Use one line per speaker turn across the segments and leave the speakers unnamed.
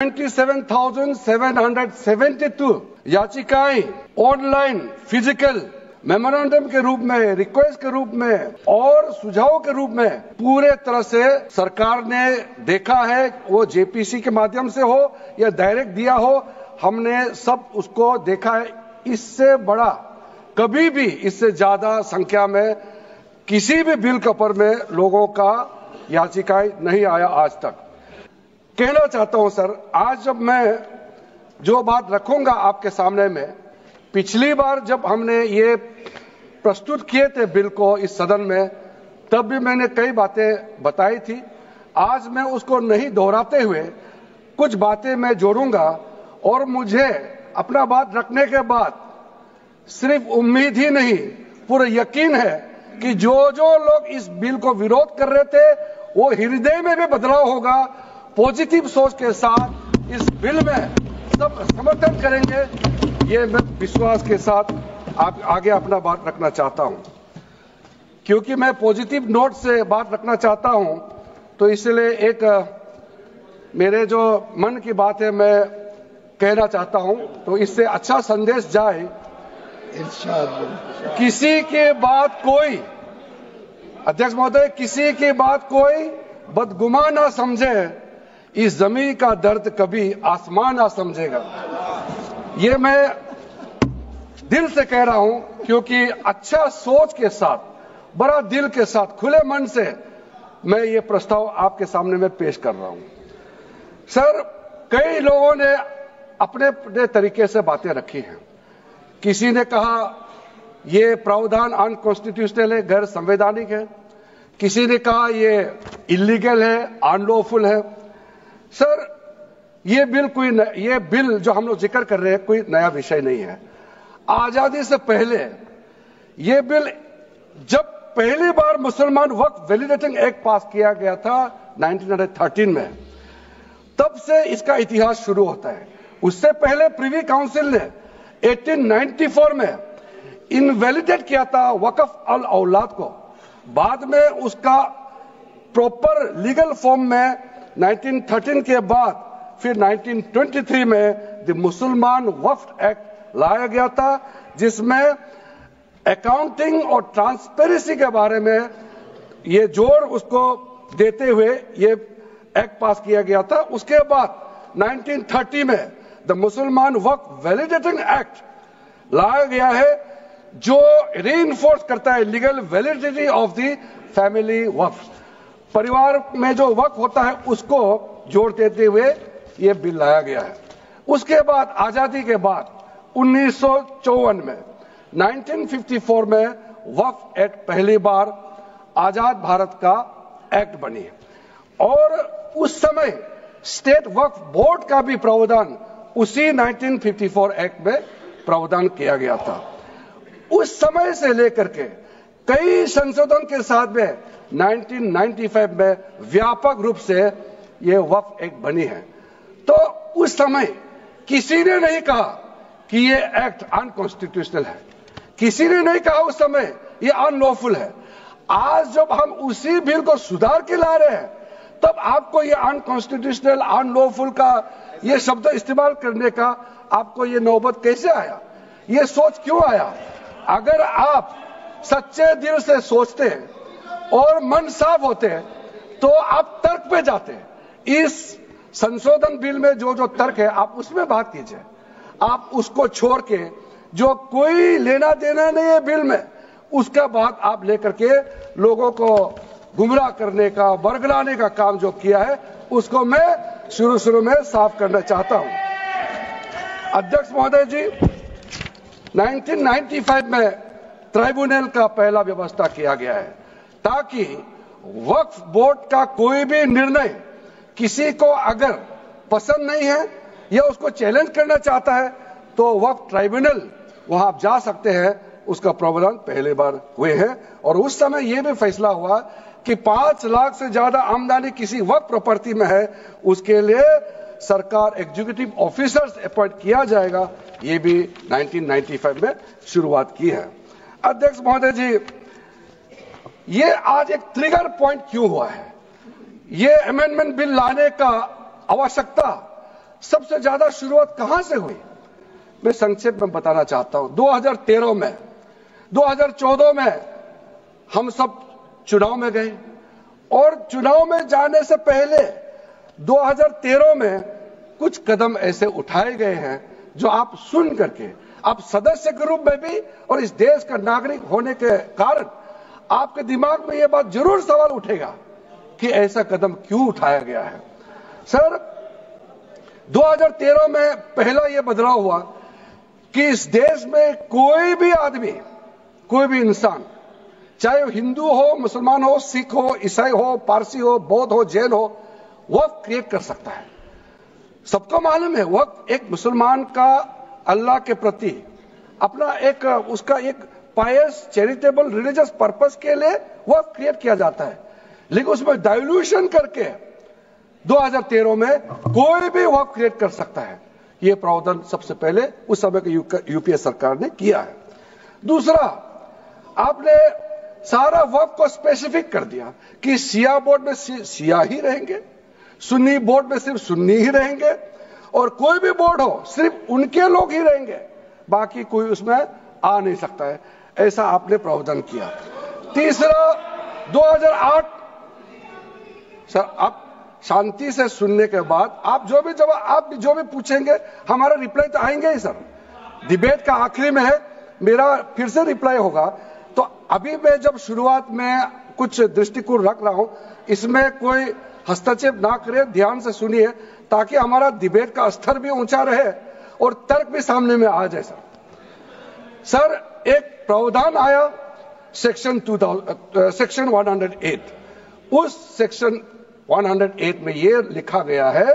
97,772 याचिकाएं online, physical, memorandum के रूप में, रिक्वेस्ट के रूप में और सुझाव के रूप में पूरे तरह से सरकार ने देखा है। वो जेपीसी के माध्यम से हो या डायरेक्ट दिया हो, हमने सब उसको देखा है। इससे बड़ा कभी भी, इससे ज्यादा संख्या में किसी भी बिल के ऊपर में लोगों का याचिकाएं नहीं आया आज तक। कहना चाहता हूं सर, आज जब मैं जो बात रखूंगा आपके सामने में, पिछली बार जब हमने ये प्रस्तुत किए थे बिल को इस सदन में, तब भी मैंने कई बातें बताई थी। आज मैं उसको नहीं दोहराते हुए कुछ बातें मैं जोड़ूंगा और मुझे अपना बात रखने के बाद सिर्फ उम्मीद ही नहीं, पूरा यकीन है कि जो जो लोग इस बिल को विरोध कर रहे थे वो हृदय में भी बदलाव होगा। पॉजिटिव सोच के साथ इस बिल में सब समर्थन करेंगे, ये मैं विश्वास के साथ आगे अपना बात रखना चाहता हूं। क्योंकि मैं पॉजिटिव नोट से बात रखना चाहता हूं, तो इसलिए एक मेरे जो मन की बात है मैं कहना चाहता हूं, तो इससे अच्छा संदेश जाए। किसी के बात कोई, अध्यक्ष महोदय, किसी की बात कोई बदगुमान ना समझे, इस जमीन का दर्द कभी आसमान ना समझेगा। ये मैं दिल से कह रहा हूं, क्योंकि अच्छा सोच के साथ, बड़ा दिल के साथ, खुले मन से मैं ये प्रस्ताव आपके सामने में पेश कर रहा हूं। सर, कई लोगों ने अपने अपने तरीके से बातें रखी हैं। किसी ने कहा ये प्रावधान अनकॉन्स्टिट्यूशनल है, गैर संवैधानिक है। किसी ने कहा ये इलीगल है, अनलॉफुल है। सर, ये बिल जो हम लोग जिक्र कर रहे हैं कोई नया विषय नहीं है। आजादी से पहले ये बिल, जब पहली बार मुसलमान वक्फ वैलिडेटिंग एक्ट पास किया गया था 1913 में, तब से इसका इतिहास शुरू होता है। उससे पहले प्रिवी काउंसिल ने 1894 में इनवैलिडेट किया था वक्फ अल औलाद को। बाद में उसका प्रॉपर लीगल फॉर्म में 1913 के बाद फिर 1923 में द मुसलमान वक्फ एक्ट लाया गया था, जिसमें अकाउंटिंग और ट्रांसपेरेंसी के बारे में ये जोर उसको देते हुए ये एक्ट पास किया गया था। उसके बाद 1930 में द मुसलमान वक्फ वैलिडेटिंग एक्ट लाया गया है, जो रीइंफोर्स करता है legal validity of the family waqf. परिवार में जो वक्फ होता है उसको जोड़ देते हुए ये बिल लाया गया है। उसके बाद आजादी के बाद 1954 में 1954 में वक्फ एक्ट पहली बार आजाद भारत का एक्ट बनी और उस समय स्टेट वक्फ बोर्ड का भी प्रावधान उसी 1954 एक्ट में प्रावधान किया गया था। उस समय से लेकर के कई संशोधन के साथ में 1995 में व्यापक रूप से यह वक्फ एक्ट बनी है। तो उस समय किसी ने नहीं कहा कि यह एक्ट अनकॉन्स्टिट्यूशनल है, किसी ने नहीं कहा उस समय यह अनलॉफुल है। आज जब हम उसी बिल को सुधार के ला रहे हैं, तब आपको यह अनकॉन्स्टिट्यूशनल, अनलॉफुल का यह शब्द इस्तेमाल करने का आपको यह नौबत कैसे आया? यह सोच क्यों आया? अगर आप सच्चे दिल से सोचते और मन साफ होते तो आप तर्क पे जाते। इस संशोधन बिल में जो जो तर्क है आप उसमें बात कीजिए। आप उसको छोड़ के जो कोई लेना देना नहीं है बिल में, उसका बात आप लेकर के लोगों को गुमराह करने का, बरगलाने का काम जो किया है, उसको मैं शुरू में साफ करना चाहता हूं। अध्यक्ष महोदय जी, 1995 में ट्राइब्यूनल का पहला व्यवस्था किया गया है, ताकि वक्फ बोर्ड का कोई भी निर्णय किसी को अगर पसंद नहीं है या उसको चैलेंज करना चाहता है तो वक्फ ट्राइब्यूनल वहां आप जा सकते हैं। उसका प्रावधान पहले बार हुए हैं और उस समय यह भी फैसला हुआ कि 5 लाख से ज्यादा आमदनी किसी वक्फ प्रॉपर्टी में है, उसके लिए सरकार एग्जीक्यूटिव ऑफिसर्स अपॉइंट किया जाएगा। ये भी 1995 में शुरुआत की है। अध्यक्ष महोदय जी, ये आज एक ट्रिगर पॉइंट क्यों हुआ है? ये अमेंडमेंट बिल लाने का आवश्यकता सबसे ज्यादा शुरुआत कहां से हुई, मैं संक्षेप में बताना चाहता हूं। 2013 में, 2014 में हम सब चुनाव में गए और चुनाव में जाने से पहले 2013 में कुछ कदम ऐसे उठाए गए हैं जो आप सुन करके, आप सदस्य के रूप में भी और इस देश का नागरिक होने के कारण आपके दिमाग में यह बात जरूर सवाल उठेगा कि ऐसा कदम क्यों उठाया गया है। सर, 2013 में पहला यह बदलाव हुआ कि इस देश में कोई भी आदमी, कोई भी इंसान, चाहे वो हिंदू हो, मुसलमान हो, सिख हो, ईसाई हो, पारसी हो, बौद्ध हो, जैन हो, वक्फ क्रिएट कर सकता है। सबको मालूम है वक्फ एक मुसलमान का अल्लाह के प्रति अपना एक उसका एक पायस चैरिटेबल रिलीजियस पर्पस के लिए वक्फ क्रिएट किया जाता है, लेकिन उसमें डाइल्यूशन करके 2013 में कोई भी वक्फ क्रिएट कर सकता है। यह प्रावधान सबसे पहले उस समय की यूपीए सरकार ने किया है। दूसरा, आपने सारा वक्फ को स्पेसिफिक कर दिया कि शिया बोर्ड में शिया ही रहेंगे, सुन्नी बोर्ड में सिर्फ सुन्नी ही रहेंगे, और कोई भी बोर्ड हो सिर्फ उनके लोग ही रहेंगे, बाकी कोई उसमें आ नहीं सकता है। ऐसा आपने प्रावधान किया। तीसरा, 2008, सर आप शांति से सुनने के बाद आप जो भी पूछेंगे हमारा रिप्लाई तो आएंगे ही सर। डिबेट का आखिरी में है, मेरा फिर से रिप्लाई होगा। तो अभी मैं जब शुरुआत में कुछ दृष्टिकोण रख रहा हूं, इसमें कोई हस्तक्षेप ना करे, ध्यान से सुनिए ताकि हमारा डिबेट का स्तर भी ऊंचा रहे और तर्क भी सामने में आ जाए। सर, एक प्रावधान आया सेक्शन 108। उस सेक्शन 108 में यह लिखा गया है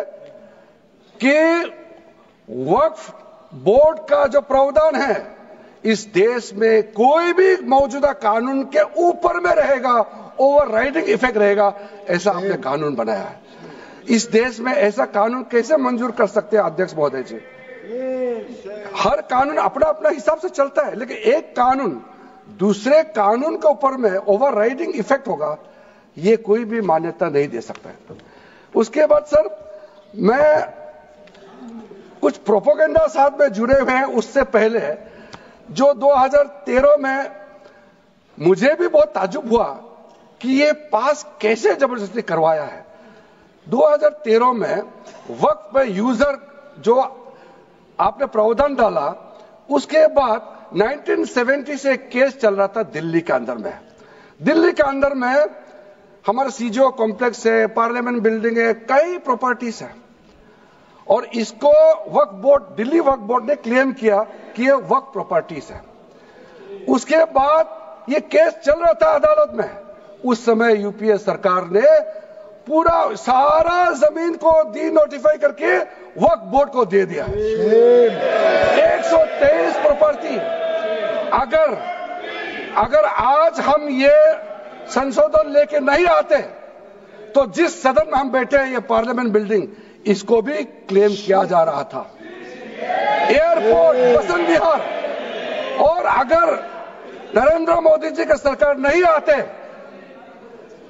कि वक्फ बोर्ड का जो प्रावधान है इस देश में कोई भी मौजूदा कानून के ऊपर में रहेगा, ओवरराइडिंग इफेक्ट रहेगा। ऐसा आपने कानून बनाया है। इस देश में ऐसा कानून कैसे मंजूर कर सकते हैं अध्यक्ष महोदय जी? हर कानून अपना अपना हिसाब से चलता है, लेकिन एक कानून दूसरे कानून के ऊपर में ओवरराइडिंग इफेक्ट होगा, ये कोई भी मान्यता नहीं दे सकता है। उसके बाद सर, मैं कुछ प्रोपेगेंडा साथ में जुड़े हुए हैं उससे पहले, जो 2013 में मुझे भी बहुत ताज्जुब हुआ कि ये पास कैसे जबरदस्ती करवाया है। 2013 में वक्फ पे यूजर जो आपने प्रावधान डाला, उसके बाद 1970 से एक केस चल रहा था दिल्ली के अंदर में। दिल्ली के अंदर में हमारा सीजीओ कॉम्प्लेक्स है, पार्लियामेंट बिल्डिंग है, कई प्रॉपर्टीज है, और इसको वक्फ बोर्ड, दिल्ली वक्फ बोर्ड ने क्लेम किया कि ये वक्फ प्रॉपर्टीज है। उसके बाद ये केस चल रहा था अदालत में। उस समय यूपीए सरकार ने पूरा सारा जमीन को डी नोटिफाई करके वक्फ बोर्ड को दे दिया। 123 प्रॉपर्टी। अगर आज हम ये संशोधन लेके नहीं आते तो जिस सदन में हम बैठे हैं, ये पार्लियामेंट बिल्डिंग, इसको भी क्लेम किया जा रहा था। एयरपोर्ट, बसंत विहार, और अगर नरेंद्र मोदी जी का सरकार नहीं आते,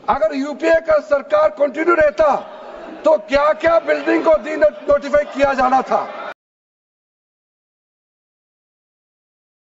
अगर यूपीए का सरकार कंटिन्यू रहता, तो क्या क्या बिल्डिंग को डी नोटिफाई किया जाना था।